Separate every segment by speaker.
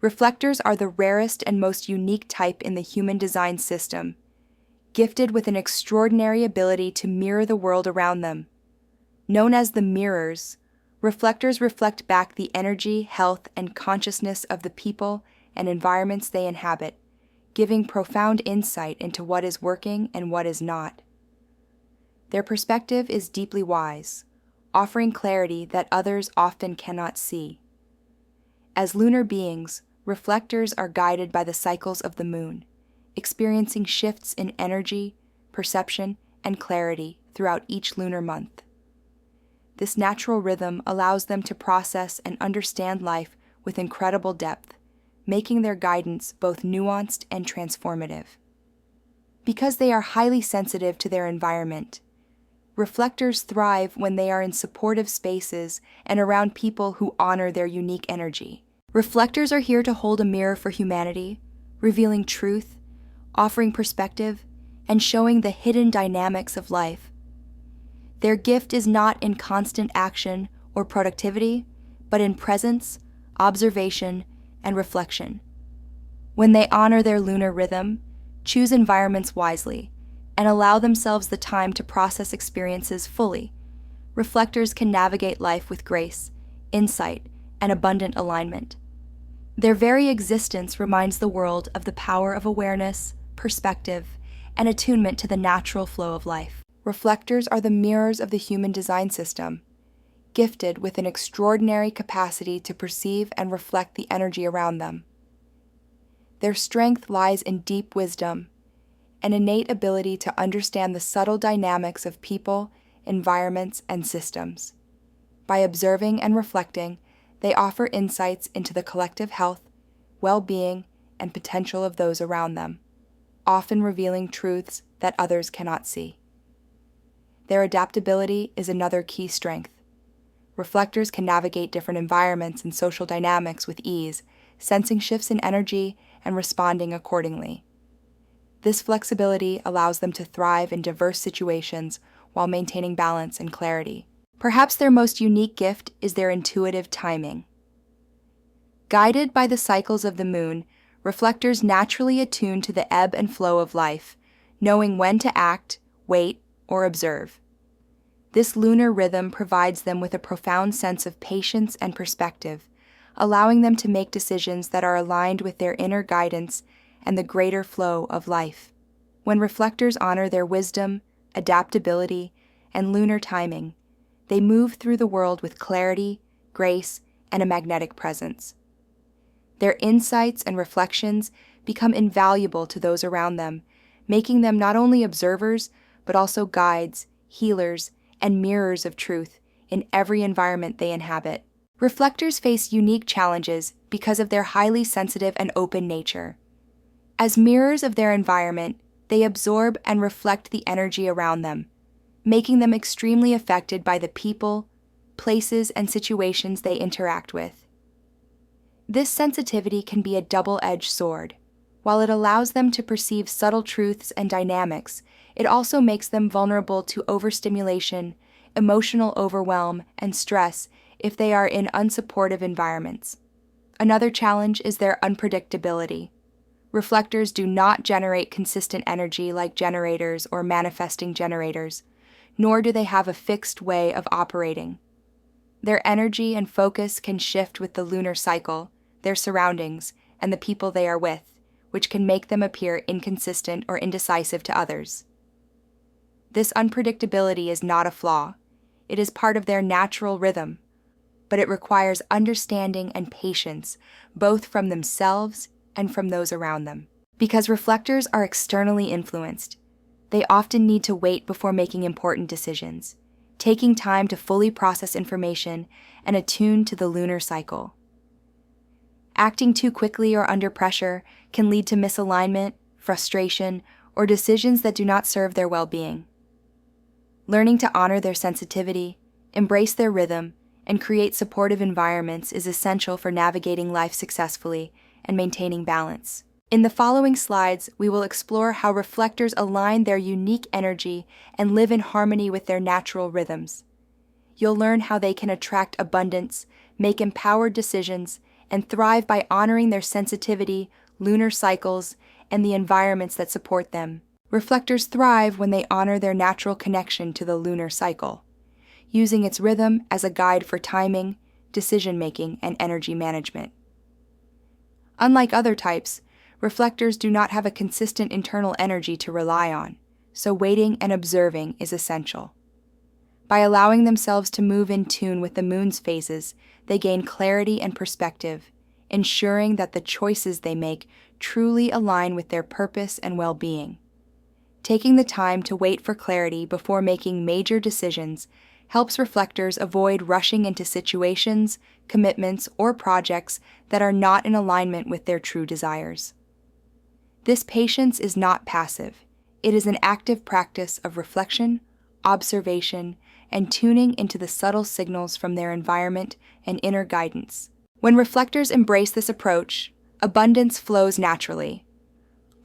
Speaker 1: Reflectors are the rarest and most unique type in the human design system, gifted with an extraordinary ability to mirror the world around them. Known as the mirrors, reflectors reflect back the energy, health, and consciousness of the people and environments they inhabit, giving profound insight into what is working and what is not. Their perspective is deeply wise, offering clarity that others often cannot see. As lunar beings, reflectors are guided by the cycles of the moon, experiencing shifts in energy, perception, and clarity throughout each lunar month. This natural rhythm allows them to process and understand life with incredible depth, making their guidance both nuanced and transformative. Because they are highly sensitive to their environment, reflectors thrive when they are in supportive spaces and around people who honor their unique energy. Reflectors are here to hold a mirror for humanity, revealing truth, offering perspective, and showing the hidden dynamics of life. Their gift is not in constant action or productivity, but in presence, observation, and reflection. When they honor their lunar rhythm, choose environments wisely, and allow themselves the time to process experiences fully, reflectors can navigate life with grace, insight, and abundant alignment. Their very existence reminds the world of the power of awareness, perspective, and attunement to the natural flow of life. Reflectors are the mirrors of the human design system, gifted with an extraordinary capacity to perceive and reflect the energy around them. Their strength lies in deep wisdom, an innate ability to understand the subtle dynamics of people, environments, and systems. By observing and reflecting, they offer insights into the collective health, well-being, and potential of those around them, often revealing truths that others cannot see. Their adaptability is another key strength. Reflectors can navigate different environments and social dynamics with ease, sensing shifts in energy and responding accordingly. This flexibility allows them to thrive in diverse situations while maintaining balance and clarity. Perhaps their most unique gift is their intuitive timing. Guided by the cycles of the moon, reflectors naturally attune to the ebb and flow of life, knowing when to act, wait, or observe. This lunar rhythm provides them with a profound sense of patience and perspective, allowing them to make decisions that are aligned with their inner guidance and the greater flow of life. When reflectors honor their wisdom, adaptability, and lunar timing, they move through the world with clarity, grace, and a magnetic presence. Their insights and reflections become invaluable to those around them, making them not only observers, but also guides, healers, and mirrors of truth in every environment they inhabit. Reflectors face unique challenges because of their highly sensitive and open nature. As mirrors of their environment, they absorb and reflect the energy around them, making them extremely affected by the people, places, and situations they interact with. This sensitivity can be a double-edged sword. While it allows them to perceive subtle truths and dynamics, it also makes them vulnerable to overstimulation, emotional overwhelm, and stress if they are in unsupportive environments. Another challenge is their unpredictability. Reflectors do not generate consistent energy like generators or manifesting generators, nor do they have a fixed way of operating. Their energy and focus can shift with the lunar cycle, their surroundings, and the people they are with, which can make them appear inconsistent or indecisive to others. This unpredictability is not a flaw. It is part of their natural rhythm, but it requires understanding and patience, both from themselves and from those around them. Because reflectors are externally influenced, they often need to wait before making important decisions, taking time to fully process information and attune to the lunar cycle. Acting too quickly or under pressure can lead to misalignment, frustration, or decisions that do not serve their well-being. Learning to honor their sensitivity, embrace their rhythm, and create supportive environments is essential for navigating life successfully and maintaining balance. In the following slides, we will explore how reflectors align their unique energy and live in harmony with their natural rhythms. You'll learn how they can attract abundance, make empowered decisions, and thrive by honoring their sensitivity, lunar cycles, and the environments that support them. Reflectors thrive when they honor their natural connection to the lunar cycle, using its rhythm as a guide for timing, decision-making, and energy management. Unlike other types, reflectors do not have a consistent internal energy to rely on, so waiting and observing is essential. By allowing themselves to move in tune with the moon's phases, they gain clarity and perspective, ensuring that the choices they make truly align with their purpose and well-being. Taking the time to wait for clarity before making major decisions helps reflectors avoid rushing into situations, commitments, or projects that are not in alignment with their true desires. This patience is not passive. It is an active practice of reflection, observation, and tuning into the subtle signals from their environment and inner guidance. When reflectors embrace this approach, abundance flows naturally.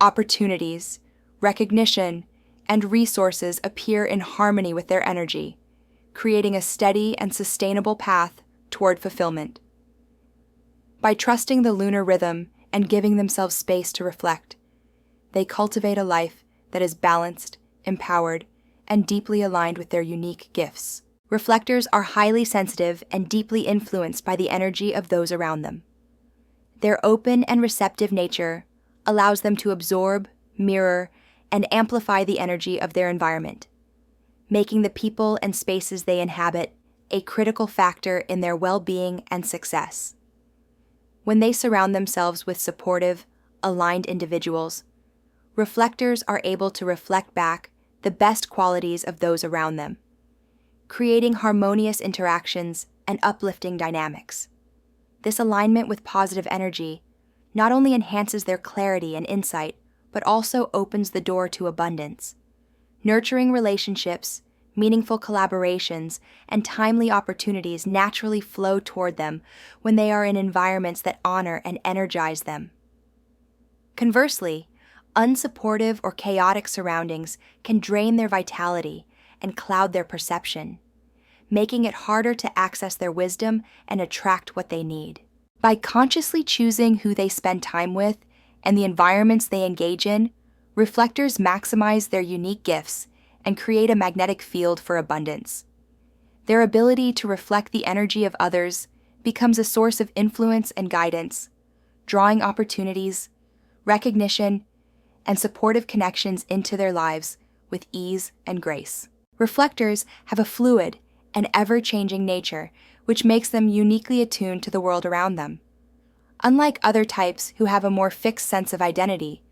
Speaker 1: Opportunities, recognition, and resources appear in harmony with their energy, creating a steady and sustainable path toward fulfillment. By trusting the lunar rhythm and giving themselves space to reflect, they cultivate a life that is balanced, empowered, and deeply aligned with their unique gifts. Reflectors are highly sensitive and deeply influenced by the energy of those around them. Their open and receptive nature allows them to absorb, mirror, and amplify the energy of their environment, making the people and spaces they inhabit a critical factor in their well-being and success. When they surround themselves with supportive, aligned individuals, reflectors are able to reflect back the best qualities of those around them, creating harmonious interactions and uplifting dynamics. This alignment with positive energy not only enhances their clarity and insight, but also opens the door to abundance. Nurturing relationships, meaningful collaborations, and timely opportunities naturally flow toward them when they are in environments that honor and energize them. Conversely, unsupportive or chaotic surroundings can drain their vitality and cloud their perception, making it harder to access their wisdom and attract what they need. By consciously choosing who they spend time with and the environments they engage in, reflectors maximize their unique gifts and create a magnetic field for abundance. Their ability to reflect the energy of others becomes a source of influence and guidance, drawing opportunities, recognition, and supportive connections into their lives with ease and grace. Reflectors have a fluid and ever-changing nature, which makes them uniquely attuned to the world around them. Unlike other types who have a more fixed sense of identity,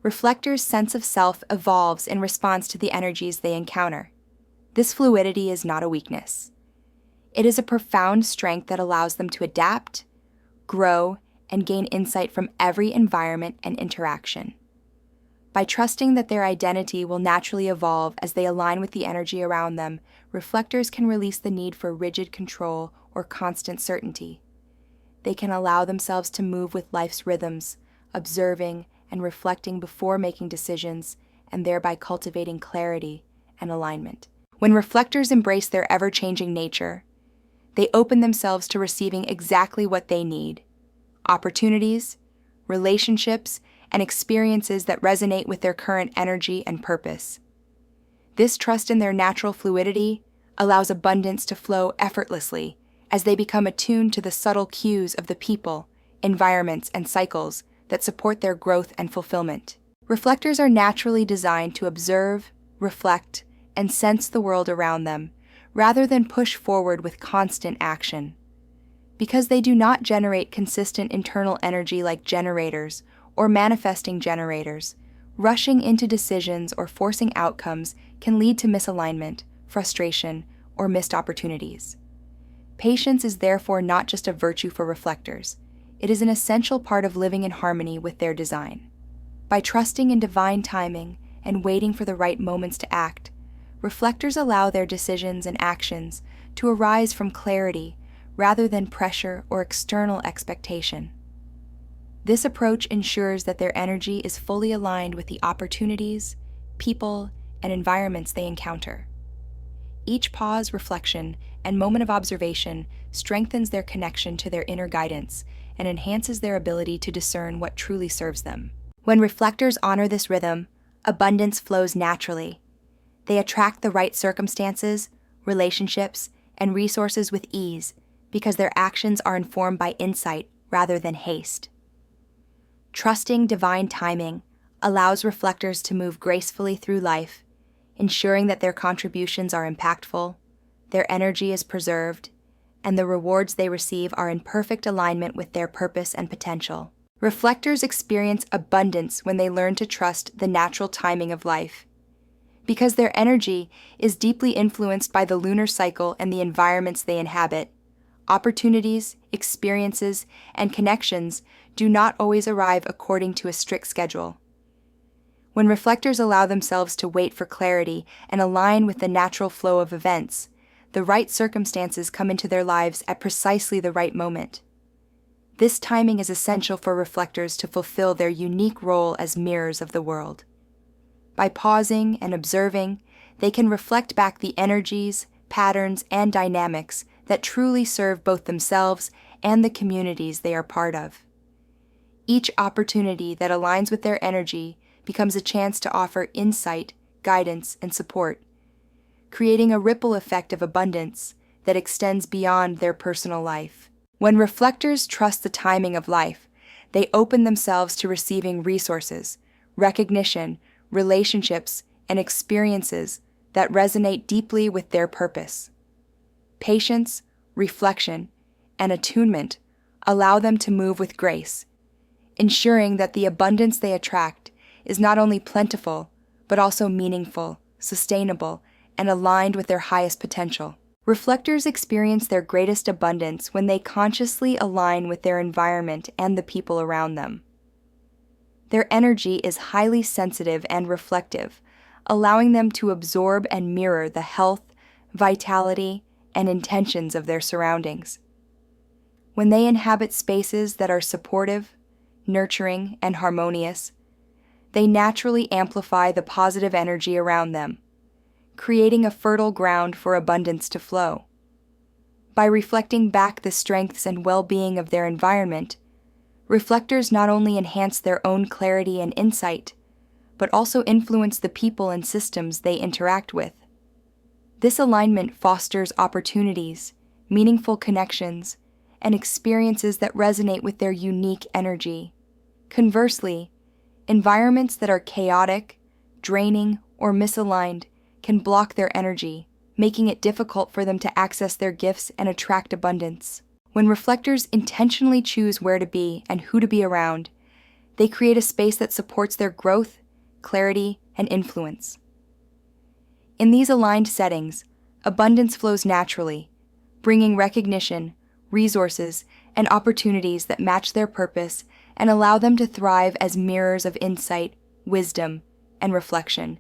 Speaker 1: reflectors' sense of self evolves in response to the energies they encounter. This fluidity is not a weakness. It is a profound strength that allows them to adapt, grow, and gain insight from every environment and interaction. By trusting that their identity will naturally evolve as they align with the energy around them, reflectors can release the need for rigid control or constant certainty. They can allow themselves to move with life's rhythms, observing and reflecting before making decisions, and thereby cultivating clarity and alignment. When reflectors embrace their ever-changing nature, they open themselves to receiving exactly what they need: opportunities, relationships, and experiences that resonate with their current energy and purpose. This trust in their natural fluidity allows abundance to flow effortlessly as they become attuned to the subtle cues of the people, environments, and cycles that support their growth and fulfillment. Reflectors are naturally designed to observe, reflect, and sense the world around them, rather than push forward with constant action. Because they do not generate consistent internal energy like generators or manifesting generators, rushing into decisions or forcing outcomes can lead to misalignment, frustration, or missed opportunities. Patience is therefore not just a virtue for reflectors. It is an essential part of living in harmony with their design. By trusting in divine timing and waiting for the right moments to act, reflectors allow their decisions and actions to arise from clarity rather than pressure or external expectation. This approach ensures that their energy is fully aligned with the opportunities, people, and environments they encounter. Each pause, reflection, and moment of observation strengthens their connection to their inner guidance and enhances their ability to discern what truly serves them. When reflectors honor this rhythm, abundance flows naturally. They attract the right circumstances, relationships, and resources with ease because their actions are informed by insight rather than haste. Trusting divine timing allows reflectors to move gracefully through life, ensuring that their contributions are impactful, their energy is preserved, and the rewards they receive are in perfect alignment with their purpose and potential. Reflectors experience abundance when they learn to trust the natural timing of life. Because their energy is deeply influenced by the lunar cycle and the environments they inhabit, opportunities, experiences, and connections do not always arrive according to a strict schedule. When reflectors allow themselves to wait for clarity and align with the natural flow of events, the right circumstances come into their lives at precisely the right moment. This timing is essential for reflectors to fulfill their unique role as mirrors of the world. By pausing and observing, they can reflect back the energies, patterns, and dynamics that truly serve both themselves and the communities they are part of. Each opportunity that aligns with their energy becomes a chance to offer insight, guidance, and support, creating a ripple effect of abundance that extends beyond their personal life. When reflectors trust the timing of life, they open themselves to receiving resources, recognition, relationships, and experiences that resonate deeply with their purpose. Patience, reflection, and attunement allow them to move with grace, ensuring that the abundance they attract is not only plentiful, but also meaningful, sustainable, and aligned with their highest potential. Reflectors experience their greatest abundance when they consciously align with their environment and the people around them. Their energy is highly sensitive and reflective, allowing them to absorb and mirror the health, vitality, and intentions of their surroundings. When they inhabit spaces that are supportive, nurturing, and harmonious, they naturally amplify the positive energy around them, creating a fertile ground for abundance to flow. By reflecting back the strengths and well-being of their environment, reflectors not only enhance their own clarity and insight, but also influence the people and systems they interact with. This alignment fosters opportunities, meaningful connections, and experiences that resonate with their unique energy. Conversely, environments that are chaotic, draining, or misaligned can block their energy, making it difficult for them to access their gifts and attract abundance. When reflectors intentionally choose where to be and who to be around, they create a space that supports their growth, clarity, and influence. In these aligned settings, abundance flows naturally, bringing recognition, resources, and opportunities that match their purpose and allow them to thrive as mirrors of insight, wisdom, and reflection.